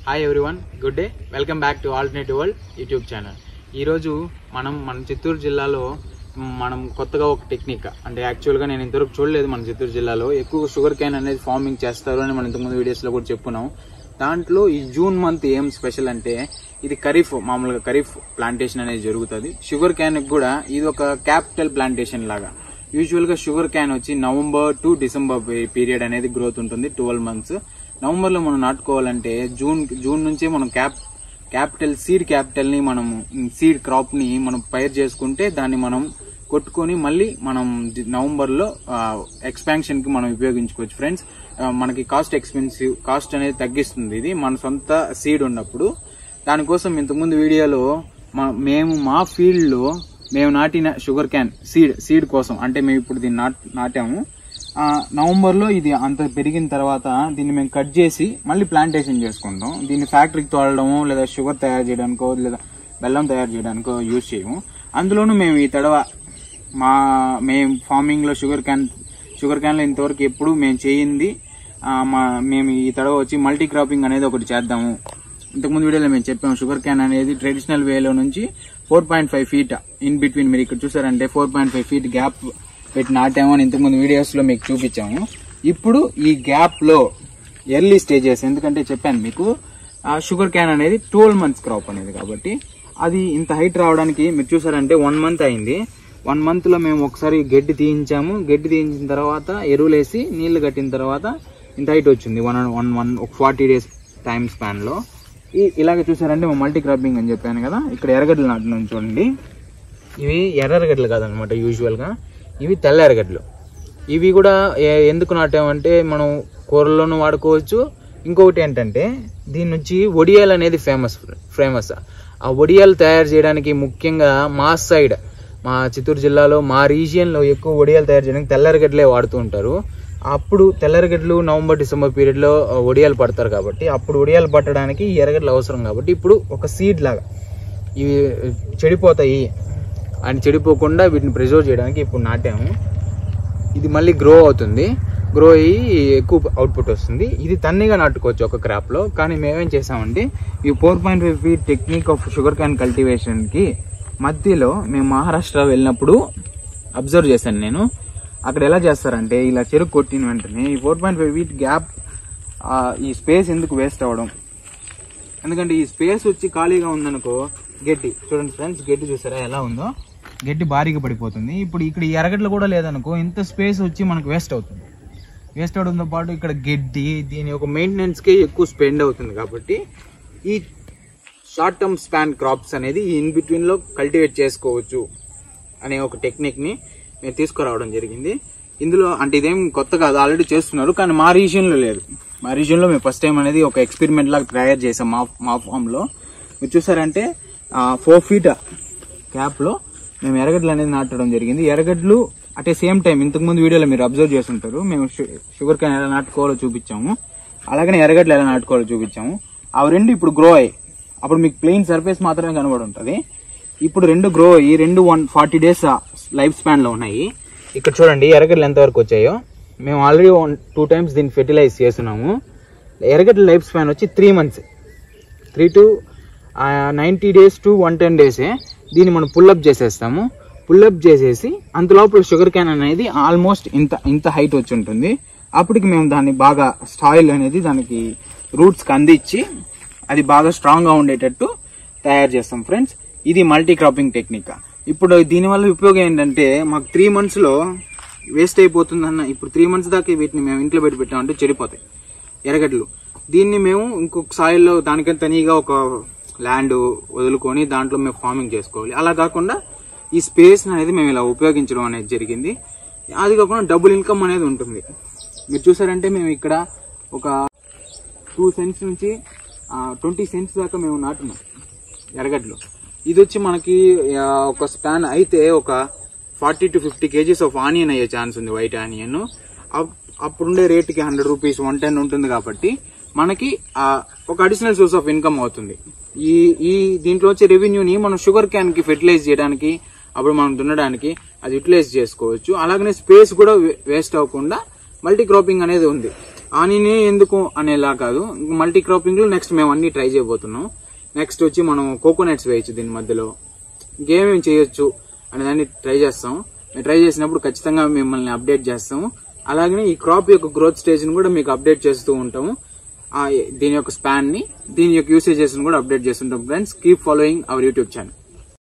Hi everyone, good day. Welcome back to alternative world YouTube channel. ఈరోజు మన చిత్తూరు జిల్లాలో మనం కొత్తగా ఒక టెక్నిక్, అంటే యాక్చువల్గా నేను ఇంతవరకు చూడలేదు. మన చిత్తూరు జిల్లాలో ఎక్కువ షుగర్ క్యాన్ అనేది ఫార్మింగ్ చేస్తారు అని మనం ఇంతకుముందు వీడియోస్లో కూడా చెప్పుకున్నాం. దాంట్లో ఈ జూన్ మంత్ ఏం స్పెషల్ అంటే ఇది ఖరీఫ్, మామూలుగా ఖరీఫ్ ప్లాంటేషన్ అనేది జరుగుతుంది. షుగర్ క్యాన్ కూడా ఇది ఒక క్యాపిటల్ ప్లాంటేషన్ లాగా. యూజువల్ గా షుగర్ క్యాన్ వచ్చి నవంబర్ టు డిసెంబర్ పీరియడ్ అనేది గ్రోత్ ఉంటుంది, 12 months. నవంబర్ లో మనం నాటుకోవాలంటే జూన్ నుంచే మనం సీడ్ క్యాపిటల్ ని మనం సీడ్ క్రాప్ ని మనం పైర్ చేసుకుంటే దాన్ని మనం కొట్టుకొని మళ్ళీ మనం నవంబర్ లో ఎక్స్పాన్షన్ కి మనం ఉపయోగించుకోవచ్చు ఫ్రెండ్స్. మనకి కాస్ట్ అనేది తగ్గిస్తుంది ఇది మన సొంత సీడ్ ఉన్నప్పుడు. దానికోసం ఇంతకుముందు వీడియోలో మేము మా ఫీల్డ్ లో మేము నాటిన షుగర్ క్యాన్ సీడ్ కోసం, అంటే మేము ఇప్పుడు దీన్ని నాటాము. నవంబర్ లో ఇది అంత పెరిగిన తర్వాత దీన్ని మేము కట్ చేసి మళ్ళీ ప్లాంటేషన్ చేసుకుంటాం. దీన్ని ఫ్యాక్టరీకి తోలడము లేదా షుగర్ తయారు చేయడానికో లేదా బెల్లం తయారు చేయడానికో యూజ్ చేయము. అందులోనూ మేము ఈ తడవ మేము ఫార్మింగ్ లో షుగర్ క్యాన్ లో ఇంతవరకు ఎప్పుడు మేము చేయింది. మేము ఈ తడవ వచ్చి మల్టీ క్రాపింగ్ అనేది ఒకటి చేద్దాము. ఇంతకుముందు వీడియోలో మేము చెప్పాము, షుగర్ క్యాన్ అనేది ట్రెడిషనల్ వేలో నుంచి 4.5 feet ఇన్ బిట్వీన్, మీరు ఇక్కడ చూసారంటే 4.5 feet గ్యాప్ పెట్టి నాటాము అని ఇంతకుముందు వీడియోస్ లో మీకు చూపించాము. ఇప్పుడు ఈ గ్యాప్ లో ఎర్లీ స్టేజెస్, ఎందుకంటే చెప్పాను మీకు షుగర్ క్యాన్ అనేది 12 months క్రాప్ అనేది, కాబట్టి అది ఇంత హైట్ రావడానికి మీరు చూసారంటే 1 month అయింది. 1 month లో మేము ఒకసారి గడ్డి తీయించాము. గడ్డి తీయించిన తర్వాత ఎరువులేసి నీళ్లు కట్టిన తర్వాత ఇంత హైట్ వచ్చింది. 40 days టైం స్పాన్ లో. ఇలాగ చూసారంటే మేము మల్టీ క్రాపింగ్ అని చెప్పాను కదా. ఇక్కడ ఎర్రగడ్డలు నాటినాం చూడండి. ఇవి ఎర్రగడ్డలు కాదనమాట, యూజువల్ గా ఇవి తెల్ల ఎర్రగడ్డలు. ఇవి కూడా ఎందుకు నాటామంటే మనం కూరల్లోనూ వాడుకోవచ్చు. ఇంకొకటి ఏంటంటే దీని నుంచి వడియాలు అనేది ఫేమస్. ఆ వడియాలు తయారు చేయడానికి ముఖ్యంగా మా సైడ్, మా చిత్తూరు జిల్లాలో మా రీజియన్ లో ఎక్కువ వడియాలు తయారు చేయడానికి తెల్ల ఎర్రగడ్డలే వాడుతూ ఉంటారు. అప్పుడు తెల్ల ఎర్రగడ్డలు నవంబర్ డిసెంబర్ పీరియడ్ లో వడియాలు పడతారు, కాబట్టి అప్పుడు వడియాలు పట్టడానికి ఈ ఎర్రగడ్డలు అవసరం. కాబట్టి ఇప్పుడు ఒక సీడ్ లాగా ఇవి చెడిపోతాయి అని చెడిపోకుండా వీటిని ప్రిజర్వ్ చేయడానికి ఇప్పుడు నాటాము. ఇది మళ్ళీ గ్రో అవుతుంది, గ్రో అయ్యి ఎక్కువ అవుట్పుట్ వస్తుంది. ఇది తన్నిగా నాటుకోవచ్చు ఒక క్రాప్ లో. కానీ మేమేం చేసామంటే ఈ 4.5 feet technique of sugar cane cultivation కి మధ్యలో మేము మహారాష్ట్ర వెళ్ళినప్పుడు అబ్జర్వ్ చేశాను నేను. అక్కడ ఎలా చేస్తారంటే ఇలా చెరుకు కొట్టిన వెంటనే ఈ 4.5 feet గ్యాప్, ఈ స్పేస్ ఎందుకు వేస్ట్ అవ్వడం, ఎందుకంటే ఈ స్పేస్ వచ్చి ఖాళీగా ఉందనుకో, గడ్డి చూడండి ఫ్రెండ్స్, గడ్డి చూసారా ఎలా ఉందో, గడ్డి భారీగా పడిపోతుంది. ఇప్పుడు ఇక్కడ ఈ ఎర్రగడ్డలు కూడా లేదనుకో, ఇంత స్పేస్ వచ్చి మనకు వేస్ట్ అవుతుంది. వేస్ట్ అవడంతో పాటు ఇక్కడ గడ్డి, దీని ఒక మెయింటెనెన్స్ కి ఎక్కువ స్పెండ్ అవుతుంది. కాబట్టి ఈ షార్ట్ టర్మ్ స్పాన్ క్రాప్స్ అనేది ఇన్ బిట్వీన్ లో కల్టివేట్ చేసుకోవచ్చు అనే ఒక టెక్నిక్ ని మేము తీసుకురావడం జరిగింది. ఇందులో అంటే ఇదేం కొత్త కాదు, ఆల్రెడీ చేస్తున్నారు, కానీ మా రీజియన్ లో లేదు. మా రీజియన్ లో మేము ఫస్ట్ టైం అనేది ఒక ఎక్స్పెరిమెంట్ లాగా తయారు చేసాం మా ఫామ్ లో. మీరు చూసారంటే 4 feet క్యాప్ లో మేము ఎర్రగడ్డలు అనేది నాటడం జరిగింది. ఎర్రగడ్డలు అట్ ఏ సేమ్ టైం ఇంతకుముందు వీడియోలో మీరు అబ్జర్వ్ చేస్తుంటారు, మేము షుగర్ క్యాన్ ఎలా నాటుకోవాలో చూపించాము, అలాగనే ఎర్రగడ్డలు ఎలా నాటుకోవాలో చూపించాము. అవి రెండు ఇప్పుడు గ్రో అయ్యి, అప్పుడు మీకు ప్లెయిన్ సర్ఫేస్ మాత్రమే కనబడి ఉంటుంది. ఇప్పుడు రెండు గ్రో అయ్యి 140 days లైఫ్ స్పాన్ లో ఉన్నాయి. ఇక్కడ చూడండి ఎర్రగడ్డలు ఎంతవరకు వచ్చాయో. మేము ఆల్రెడీ 2 times దీన్ని ఫెర్టిలైజ్ చేస్తున్నాము. ఎర్రగడ్డల లైఫ్ స్పాన్ వచ్చి 3 months, 3 to 90 days to 110 days. దీన్ని మనం పుల్అప్ చేసేస్తాము. పుల్అప్ చేసేసి అంతలోపల షుగర్ క్యాన్ అనేది ఆల్మోస్ట్ ఇంత హైట్ వచ్చి ఉంటుంది. అప్పటికి మేము దాన్ని బాగా సాయిల్ అనేది దానికి రూట్స్ కి అందించి అది బాగా స్ట్రాంగ్ గా ఉండేటట్టు తయారు చేస్తాం ఫ్రెండ్స్. ఇది మల్టీ క్రాపింగ్ టెక్నిక్. ఇప్పుడు దీనివల్ల ఉపయోగం ఏంటంటే మాకు 3 months లో వేస్ట్ అయిపోతుందన్న, ఇప్పుడు 3 months దాకా వీటిని మేము ఇంట్లో పెట్టామంటే చెడిపోతాయి ఎర్రగడ్డలు. దీన్ని మేము ఇంకొక సాయిల్లో దానికంటే తనీగా ఒక ల్యాండ్ వదులుకొని దాంట్లో మేము ఫార్మింగ్ చేసుకోవాలి. అలా కాకుండా ఈ స్పేస్ అనేది మేము ఇలా ఉపయోగించడం అనేది జరిగింది. అది కాకుండా డబుల్ ఇన్కమ్ అనేది ఉంటుంది. మీరు చూసారంటే మేము ఇక్కడ ఒక 2 cents నుంచి 20 cents దాకా మేము నాటున్నాం ఎర్రగడ్డలు. ఇది వచ్చి మనకి ఒక స్పాన్ అయితే ఒక 40 to 50 kgs ఆఫ్ ఆనియన్ అయ్యే ఛాన్స్ ఉంది, వైట్ ఆనియన్. అప్పుడుండే రేటుకి 100 rupees 110 ఉంటుంది, కాబట్టి మనకి ఒక అడిషనల్ సోర్స్ ఆఫ్ ఇన్కమ్ అవుతుంది. ఈ దీంట్లో వచ్చే రెవెన్యూని మనం షుగర్ క్యాన్ కి ఫెర్టిలైజ్ చేయడానికి, అప్పుడు మనం దున్నడానికి అది యూటిలైజ్ చేసుకోవచ్చు. అలాగనే స్పేస్ కూడా వేస్ట్ అవ్వకుండా మల్టీ క్రాపింగ్ అనేది ఉంది. ఆనియనే ఎందుకు అనేలా కాదు, మల్టీ క్రాపింగ్ లో నెక్స్ట్ మేము అన్ని ట్రై చేయబోతున్నాం. నెక్స్ట్ వచ్చి మనం కోకోనట్స్ వేయచ్చు దీని మధ్యలో, ఇంకేమేమి చేయొచ్చు అనే దాన్ని ట్రై చేస్తాం. మేము ట్రై చేసినప్పుడు ఖచ్చితంగా మిమ్మల్ని అప్డేట్ చేస్తాము. అలాగే ఈ క్రాప్ యొక్క గ్రోత్ స్టేజ్ ని కూడా మీకు అప్డేట్ చేస్తూ ఉంటాము. దీని యొక్క స్పాన్ ని, దీని యొక్క యూసేజెస్ ని కూడా అప్డేట్ చేస్తుంటాం. Friends, keep following our YouTube channel.